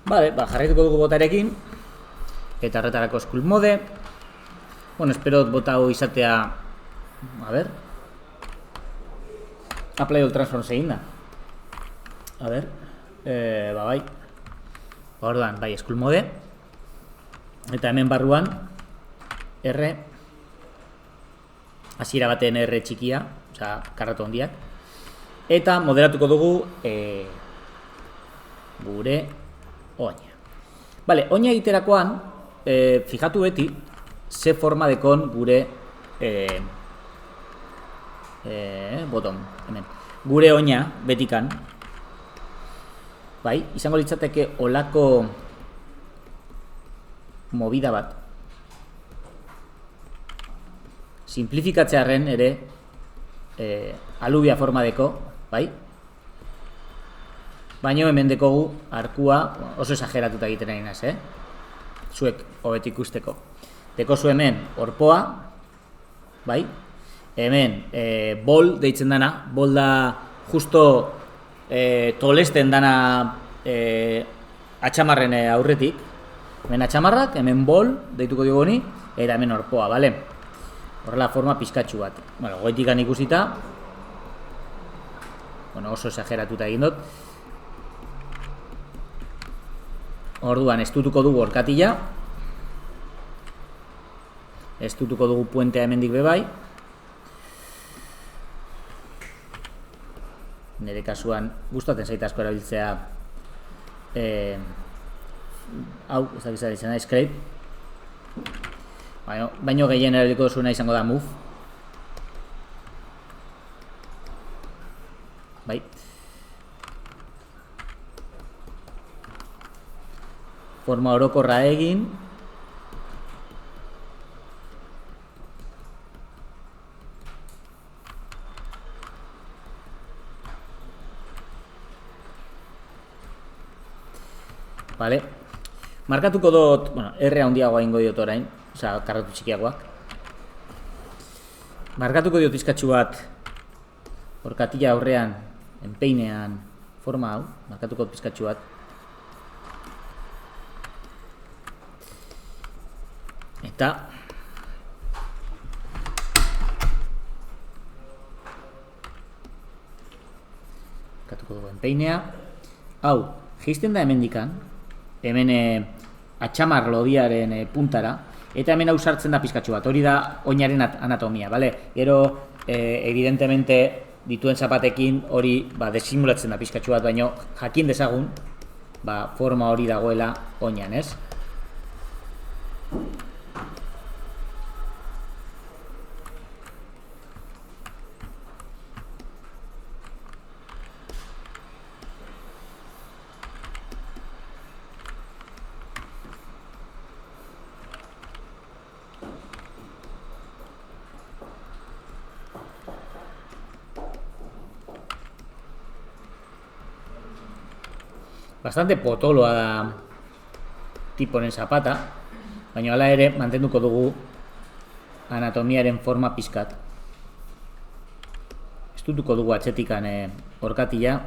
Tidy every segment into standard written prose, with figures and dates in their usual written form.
Vale, jarraituko dugu botarekin. Eta horretarako school mode. Bueno, espero bota hau izatea. A ver. Apply all transforms egin da. A ver. Bai. Orduan, bai, school mode. Eta hemen barruan R. Hasiera baten R txikia, osea, karratu handiak. Eta moderatuko dugu gure oina. Vale, oina egiterakoan, fijatu beti, ze forma dekon gure bottom, hemen. Gure oina betikan. Bai, izango litzateke olako movida bat. Simplifikatzearen ere alubia forma deko, bai? Baina hemen dekogu arkua oso esageratuta egiten ari naz, Zuek hobet ikusteko. Dekozu hemen orpoa, bai? Hemen bol deitzen dana, bol da justo tolesten dana atxamarren aurretik. Hemen atxamarrak, hemen bol deituko dugu honi, eta hemen orpoa, bale? Horrela forma pizkatxu bat. Bueno, goetikan ikusita, oso esageratuta egin dut. Orduan, estutuko dugu orkatila. Estutuko dugu puentea hemendik bebai. Nire kasuan, gustatzen zait asko erabiltzea hau, ez da bizar izan da, scrape. Baino gehien erabiliko duzuena izango da move. Bai. Forma orokorra egin. Vale. Markatuko dut, R handiagoa ingo diot orain, osea, karratu txikiagoak. Markatuko diot izkatxu bat orkatila aurrean, enpeinean, forma hau, markatuko dut izkatxu bat. Eta markatuko dugu enpeinea. Hau, geisten da hemendikan, hemen atxamar lodiaren puntara, eta hemen hau sartzen da pizkatxu bat, hori da oinaren anatomia, bale? Gero, evidentemente, dituen zapatekin hori desimulatzen da pizkatxu bat, baino jakin dezagun, forma hori dagoela oinan, ez? Bastante potoloa da tiporen zapata, baina hala ere mantenduko dugu anatomiaren forma pizkat. Estutuko dugu atzetikan orkatila,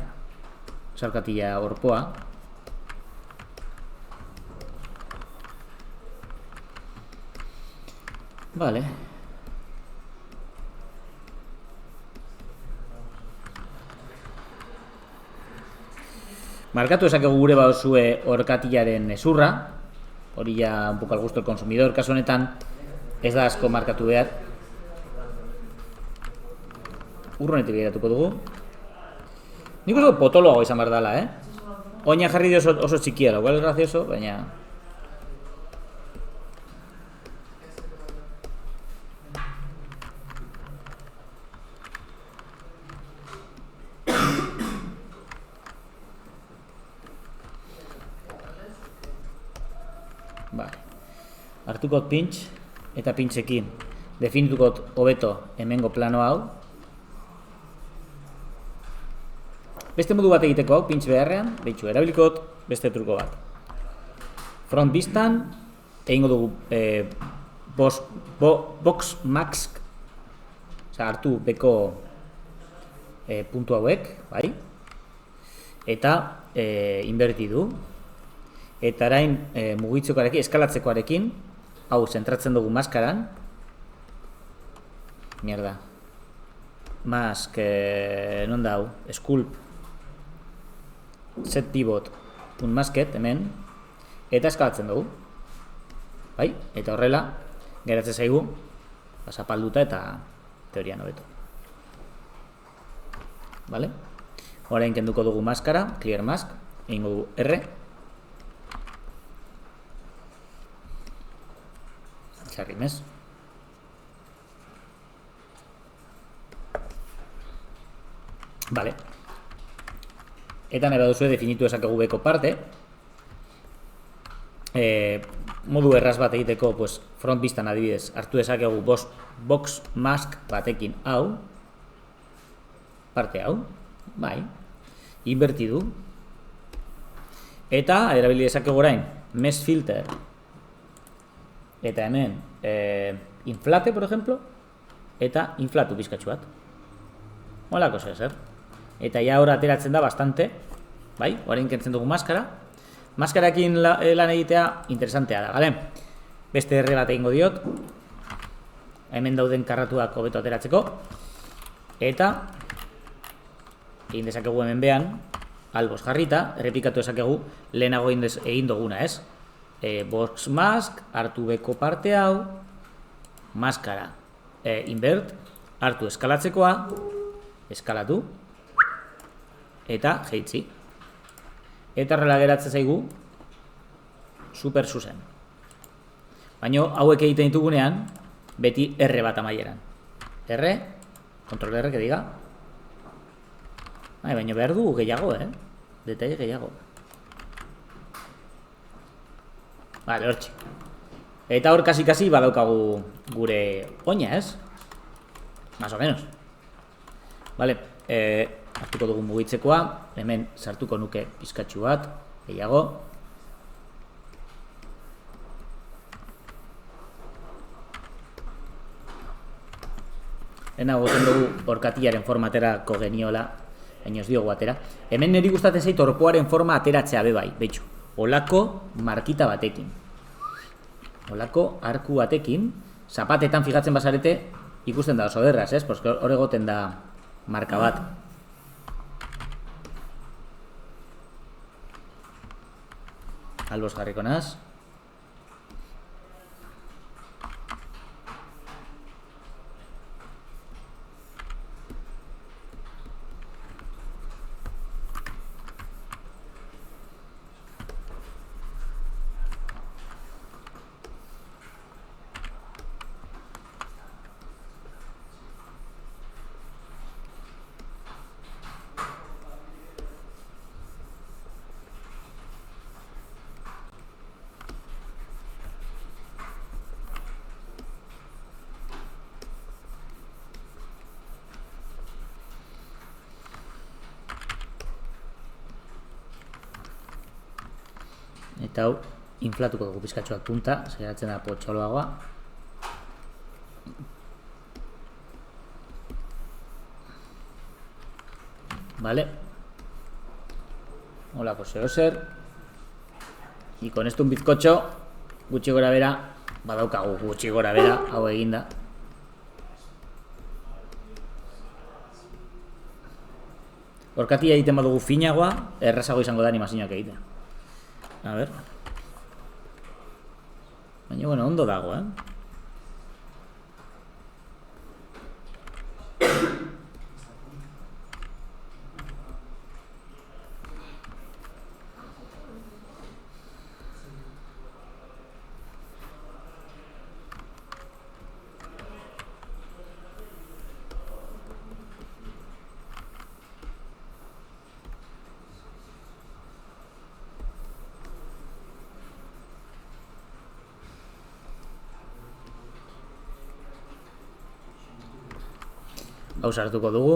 sarkatila orpoa. Vale. Markatu esakegu gure bauzue orkatilaren ezurra, hori ja un poco al gusto del consumidor, kasu honetan ez da asko markatu behar. Urronetik begiratuko dugu. Nik oso potoloago izan behar dela, Oina jarri dio oso txikia, lo cual es gracioso, baina... Hartukot pinch, eta pinchekin definitukot hobeto hemengo plano hau. Beste modu bat egiteko hau, pinch beharrean, behitxu, erabilikot beste truko bat. Front bistan, egingo dugu box mask, hartu beko puntu hauek, bai? Eta invertidu. Eta arain mugitzekoarekin, eskalatzekoarekin, hau zentratzen dugu maskaran. Mierda. Mask, non da hau? Sculpt. Set pivot. Un masket, hemen. Eta eskalatzen dugu. Bai? Eta horrela, geratzen zaigu, zapalduta eta teorian hobeto. Vale? Orain kenduko dugu maskara, clear mask, egingo dugu R. Txarri mez. Vale. Eta nahi baduzue definitu esakegu beko parte. Modu erraz bat egiteko, pues, front vistan adibidez, hartu esakegu box mask batekin hau. Parte hau. Bai. Invertidu. Eta erabili esakegu orain mesh filter. Eta hemen inflate, por ejemplo. Eta inflatu bizkatxu bat. Holako zer. Eta ja hor ateratzen da bastante. Bai, orain kentzen dugu maskara. Maskarakin lan egitea interesantea da, gale? Beste erre bat egingo diot. Hemen dauden karratuak hobeto ateratzeko. Eta egin dezakegu hemen behan, albos jarrita, errepikatu dezakegu lehenago egin duguna, ez? Box mask, hartu beko parte hau, maskara, invert, hartu eskalatzekoa, eskalatu, eta jeitzi. Eta horrela geratzen zaigu super zuzen. Baina hauek egiten ditugunean, beti R bat amaieran. R, kontrol R, que diga. Baina behar dugu gehiago, detaile gehiago. Vale, hortxe. Eta hor kasi badaukagu gure oina, ez? Más o menos. Vale, hartuko dugu mugitzekoa, hemen sartuko nuke pizkatxu bat, gehiago. Hena goten dugu orkatillaren formaterako geniola, baina ez diogu atera. Hemen niri gustatzen zait orpoaren forma ateratzea bebai, betxu. Olako markita batekin. Olako arku batekin, zapatetan fijatzen bazarete, ikusten da oso derraz, ez? Porque hor egoten da marka bat. Albos jarriko naz. Eta hau, inflatuko dugu pizkatxoak punta, saiatzen da potxoloagoa. Vale. Hola, pues zer. Y con esto un bizcocho, gutxi gora bera, badaukagu gutxi gora bera, hau eginda. Orkatia egiten badugu finagoa, errazago izango da animazioak egitea. A ver. Baina, bueno, ondo dago, Hau sartuko dugu.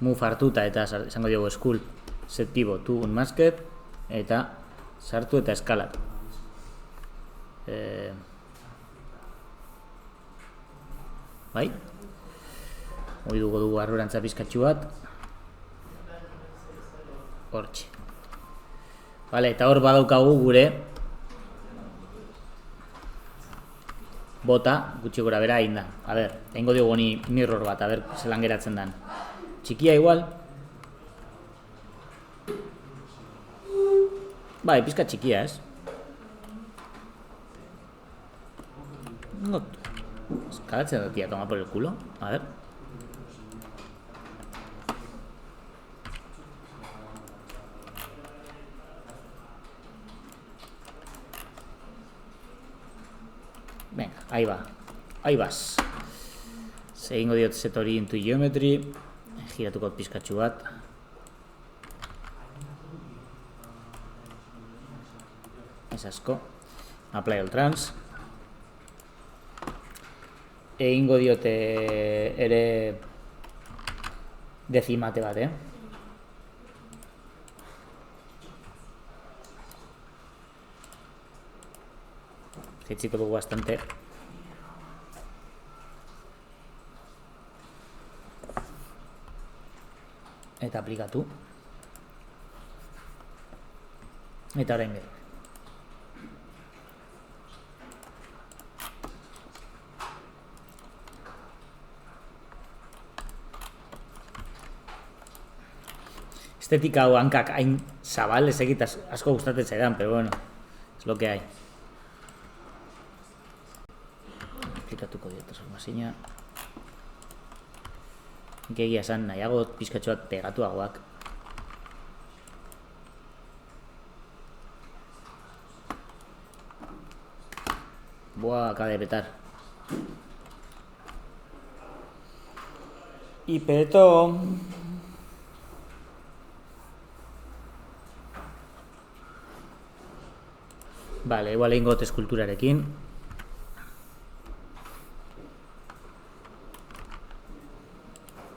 Move hartuta eta esango diogu sculpt set pivot to unmasked eta sartu eta eskalatu. Bai? Hoi dugu arrurantza pizkatxu bat. Hortxe. Vale, eta hor badaukagu gure bota, gutxi gora bera egin da. A ber, egingo diogu honi mirror bat, a ber, zelan geratzen dan. Txikia igual. Bai, pizka txikia, ez? Kalatzen da, tia, toma por el culo. A ver. Venga, ahí va. Ahí vas. Egingo diot set hori into geometry. Giratuko pizkatxu bat. Ez asko. Apply all trans. Egingo diote ere decimate bat, Jaitsiko dugu bastante. Eta aplikatu. Eta orain gero. Estetika hau hankak hain zabal ez egit asko gustatzen zaidan, pero bueno, es lo que hay. Aplikatuko diot transformazioa. Egia esan nahiago pizkatxo bat pegatuagoak. Buah, acaba de petar. Y petó. Vale, igual egingo dut eskulturarekin.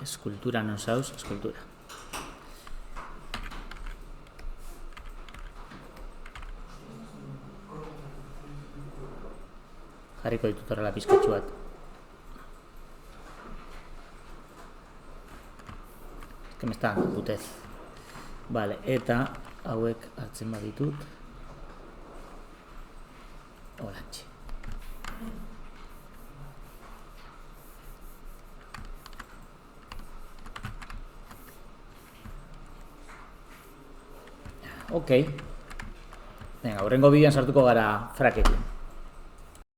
Eskultura non zauz, eskultura. Jarriko ditut horrela pizkatxu bat. Que me está dando putez. Vale, eta hauek hartzen baditut. Horantxe. Ok. Venga, horrengo bideoan sartuko gara frakekin.